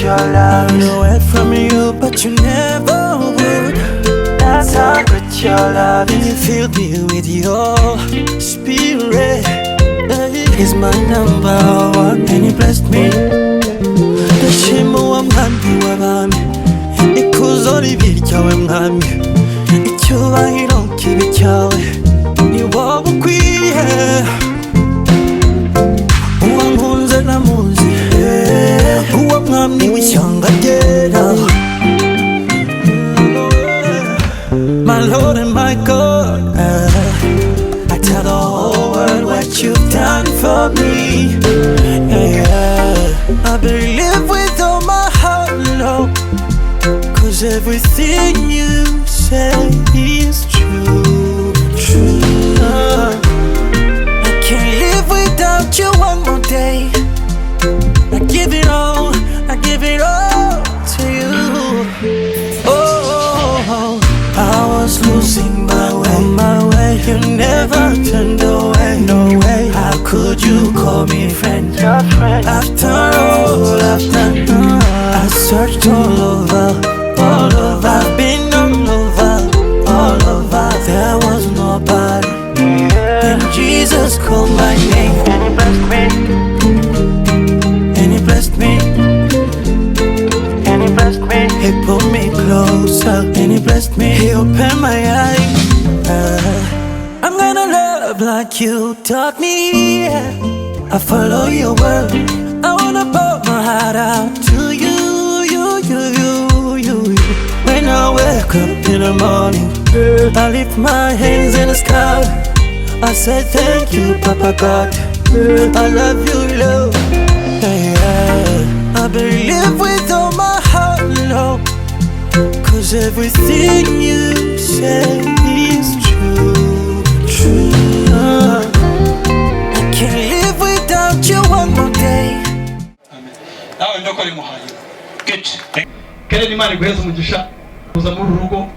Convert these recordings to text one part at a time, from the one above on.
your love. Run away from you, but you never would. That's how good your love And you is. fill me with your spirit. He's my number one, and he blessed me. Ndashima wa mwami w'abami, ikuzo ribi ryawe mwami, icyubahiro kibi cyawe ni wowe ukwiye. Uwankunze namuzi, uwo mwami w'ishyanga ryera. My Lord and my God, I tell the whole world what you've done for me. I believe with all my heart, Lord, 'cause everything you say is true, true. I can't live without you one more day. I give it all to you. Oh, I was losing my way, you never turned away, no way. How could you call me friend? Your friend. After all I've done, I searched all over, I've been all over, there was nobody. Then Jesus called my name, And you blessed me. and he blessed me. And you blessed me. He pulled me closer, and he blessed me. He opened my eyes. I'm gonna love like you taught me. I follow your word. I wanna pour my heart out to you. When I wake up in the morning, I lift my hands in the sky. I say thank you, Papa God. I love you, Lord. I believe with all my heart, Lord, 'cause everything you say is true, true. I can't live without you one more day. nawe ndokora imuhaye gece kene Imana iguheza umugisha kuza muri urugo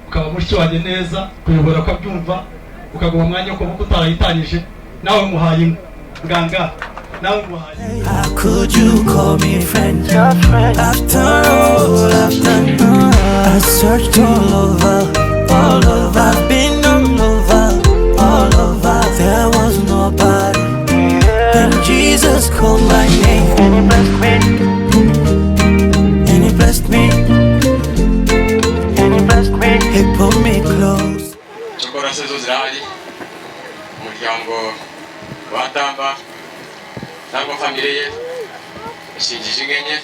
ukaba mushiki wanjye neza kuyobora ko abyumva ukaguma mwanya wo kuvuga utarayitanyije nawe muhaye muganga nawe muhaye. How could you call me friend? Your friend. After all I've done, I searched all over, I've been all over, there was nobody. Then Jesus called my name, And you blessed me. and he blessed me. And you blessed me. He pulled me close. Chokora sezo zirahari umuryango watamba nangwa famire ye ishingije ingenye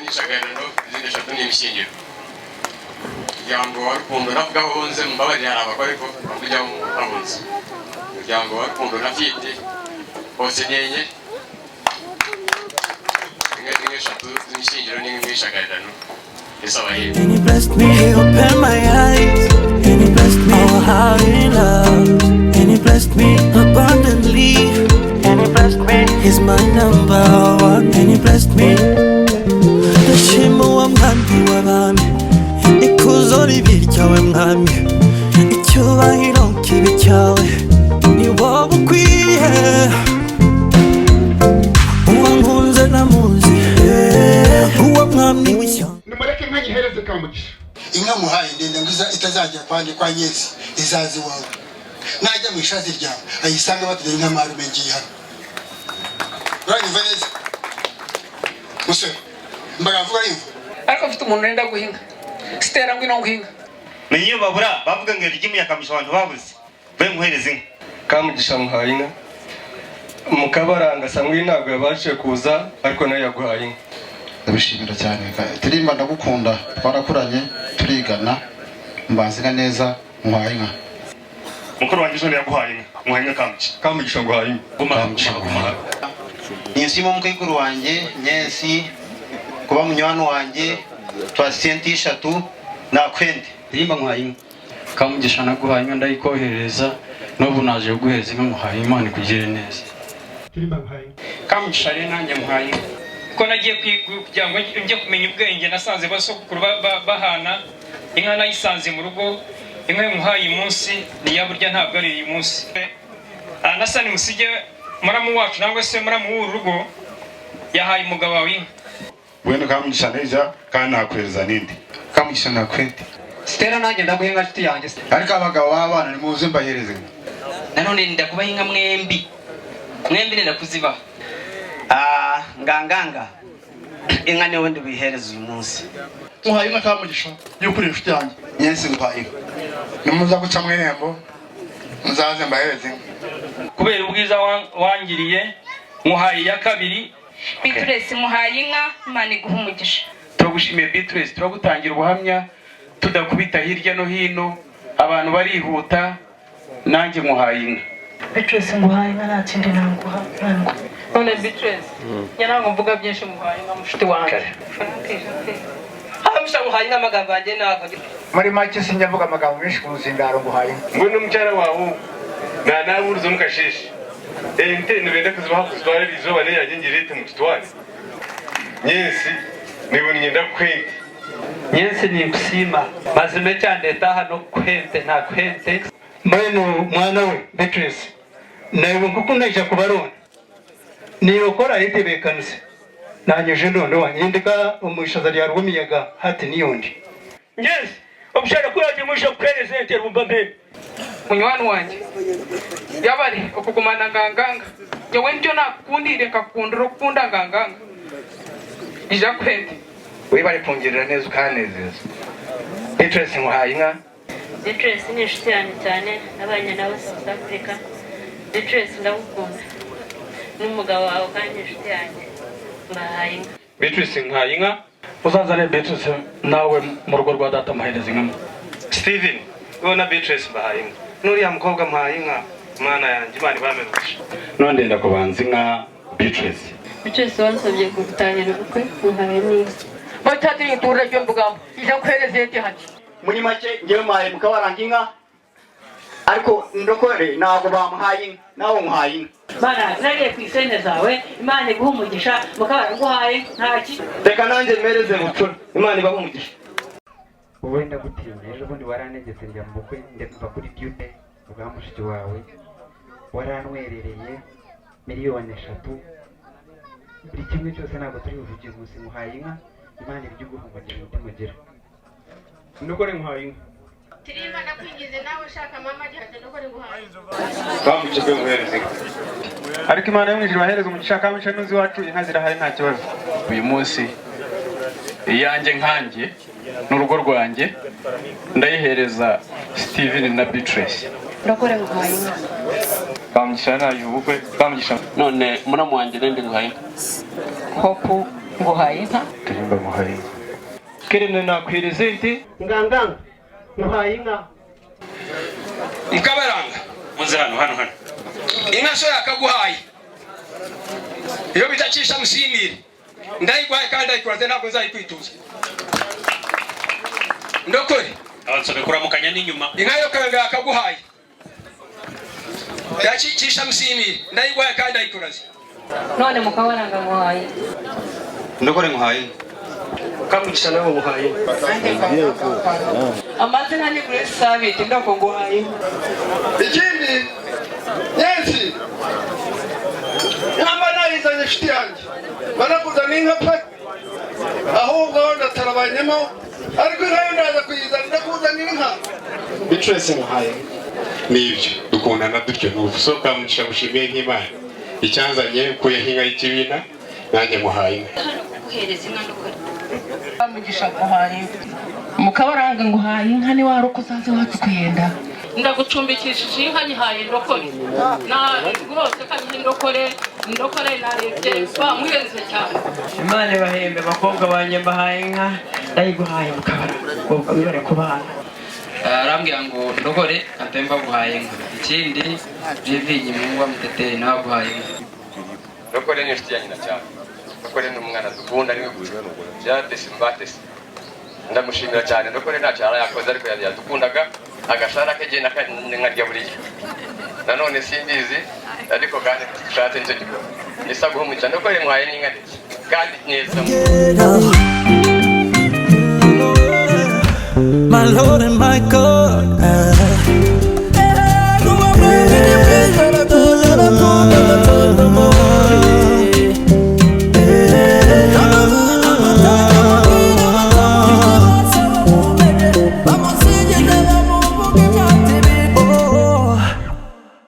n'ishagarano izindi eshatu n'imishingiro umuryango wa Rukundo navuga aho bonze mbabarira hari abagore ko bakujya mu abunze umuryango wa Rukundo na Fite bose nyenye ingenye eshatu z'imishingiro n'ishagarano isaba ye. And he blessed me, he opened my eyes, and he blessed me. Oh, how he loves, and he blessed me abundantly. And you blessed me. He's my number one, and he blessed me. Ndashima wa mwami w'abami, ikuzo ribi ryawe mwami, icyubahiro kibi cyawe ni wowe ukwiye. Uwankunze namuzi, uwo mwami w'ishyamba. nimureke inka nyihereze Kamugisha. inka muhaye ndende ngo itazajya kwandi kwa Nyezi izazi wawe najya mu ishazi ryawe ayisanga batugera inka marume ngiye hano uranyumva neza musore mbaravuga yumva ariko mfite umuntu wenda guhinga sitera ngwino guhinga niyo babura bavuga ngo ry'imya kamisha abantu babuze be muhereze inka Kamugisha muhaye inka mukabaranga samwe ntabwo yabashije kuza ariko nayo yaguhaye inka. ndabishimira cyane turimba ndagukunda twarakuranye turigana mbaziga neza muhaye inka mukuru wanjye zo yaguhaye inka muhaye inka Kamugisha nguhaye inka. guma Ninsimo mukuru wanjye Nyensi kuba munywano wanjye twasenti 3 nakwende Ndirimba muhaye inka. Kamugisha naguhaye inka ndayikohereza n'ubu naje guheza inka muhaye Imana kugire neza. Ndirimba muhaye. Kamugisha rero nanjye muhaye inka ko nagiye kugira ngo njye kumenya ubwenge nasanze basokuru bahana inka nayisanze mu rugo inka y'umuhaye umunsi niya burya ntabwo ari uyu munsi. Nasani musige muramu wacu nangwa se muramu w'urugo yahaye umugabo wawe inka. Wenda kamugisha neza kandi nakweza nindi. Kamugisha nakwete. Stella nanjye ndaguha inka nshuti yanjye. Ariko abagabo b'abana ni muze mbahereze. Nanone ndakubaha inka mwembi nenda kuzibaha. Nganganga inka niyo ndi bihereza uyu munsi. Muhaye inka Kamugisha y'ukuri inshuti yanjye. Nyensi nguhaye inka. Nimuza guca mwembo muzaze mbahereze inka. Kubera ubwiza wangiriye muhaye ya kabiri. Beatrice muhaye inka Imana iguha umugisha. Turagushimiye Beatrice, turagutangira ubuhamya tudakubita hirya no hino, abantu barihuta, nanjye muhaye inka. Beatrice muhaye inka nta kindi nanguha. None Beatrice nyanango mvuga byinshi muhaye inka mushuti wanjye. Hamusha muhaye inka amagambo yanjye nako. Muri make sinjya mvuga amagambo menshi ku ruzindaro nguhaye inka. Ngo n'umucyara wawe na naburuzo mukashishi. Ente nibenda kuzibaha kuzwara bizoba ne yagengirete mu kitwani. Nyensi nibona nyenda kwente. Nyensi ni kusima mazime cyane hano kwente nta kwente. Mbeno mwana we Beatrice nawe kuko naje kubarona niyo kora itebekanse nanyeje none wanyindika umushaza rya rw'imiyaga hati niyondi. Yes, obshara kuraje musho presenter bumbe. Munywani wanjye yabari okugumana nganganga yewe ntyo nakundire kakundiro kunda nganganga ija kwende wibare kongera neza ukanezeza. Beatrice muhaye inka. Beatrice ni inshuti yanjye cyane nabanye nawe South Africa. Beatrice ndagukunda n'umugabo wawe kandi inshuti yanjye mbahaye inka. Beatrice nkaye inka uzazane Beatrice nawe mu rugo rwa data muhereza inka. Steven ubona Beatrice bahaye inka. Nuriya mukobwa muhaye inka mwana yanjye Imana ibamenyesha. None ndenda kubanza inka Beatrice. Beatrice wansabye gutangira ubukwe muhaye n'inka. Batati itura ryo mbugamo ija kwereza ete hati. Muri make ngewe muhaye mukabaranga inka ariko ndokore ntabwo bamuhaye inka nawe muhaye inka. Bana nagiye ku isente zawe Imana iguha umugisha mukabara nguhaye ntaki. Reka nanjye mpereze bucura Imana ibaha umugisha. Wowe ndagutinya ejo bundi waranegetse njya mu bukwe ndekuva kuri beauty bwa mushiki wawe waranwerereye miliyoni 3 buri kimwe cyose ntabwo turi buvuge munsi muhaye inka Imana ibyuguha umugisha umutima. Ndokore muhaye inka. Tirimba nakwingize nawe ushaka mama gihaje ndokore nguhaye. Kamugisha muhereza inka. Ariko Imana yamwijira bahereza umugisha Kamugisha nuzi wacu inka zirahari nta kibazo. Uyu munsi iyanjye nkanjye n'urugo rwanjye ndayihereza Steven na Beatrice. Ndokore nguhaye inka. Kamugisha nayo ubukwe Kamugisha None muramu wanjye nende nguhaye inka. Hopu nguhaye inka. Tirimba muhaye inka. Kerene nakwirezente Nganganga muhaye inka. Mukabaranga Muze hano. inka so yakaguhaye iyo bitacisha mushimire ndayigwaye kandi ayikuraze ntabwo nzayikwituza. Ndokore abansobe kuramukanya n'inyuma. inka yo kanga yakaguhaye yacisha mushimire ndayigwaye kandi ayikuraze. None mukabaranga nguhaye. Ndokore muhaye inka. Kamugisha nawe muhaye. Amazina ni Grace Sabiti ndako nguhaye. Ikindi Nyensi Namba nayizanye inshuti yanjye barakuzana inka pe ahubwo ndatarabanyemo ariko nayo ndaza kuyizana ndakuzanira inka. Beatrice muhaye nibyo dukundana dutyo n'ubuso Kamugisha mushimiye nk'Imana icyanzanye kuye inka y'ikibina nanjye muhaye inka. Guhereza inka ndokore. Kamugisha nguhaye. Mukabaranga nguhaye inka ni waruko uzaze wacu kuyenda. Ndagucumbikishije inka nyihaye ndokore. Na rwose kandi ndokore narebye bamuhenze cyane. Imana ibahembe bakobwa banjye mbahaye inka ndayiguhaye mukabaranga ubwo bibare kubana. Arambwira ngo ndokore atemba guhaye inka. Ikindi Jivinyi Mungwa Muteteri nawe guhaye inka. Ndokore ni inshuti yanjye cyane. Ndokore ni umwana dukunda ari byatese mbatese. Ndamushimira cyane ndokore ntacyo yakoze ariko yadukundaga agashara kagenda nkarya buri gihe. Nanone simbizi ariko kandi tushatse nicyo gikora. Isa guhumuca ndokore muhaye n'inka kandi neza. My Lord and my God.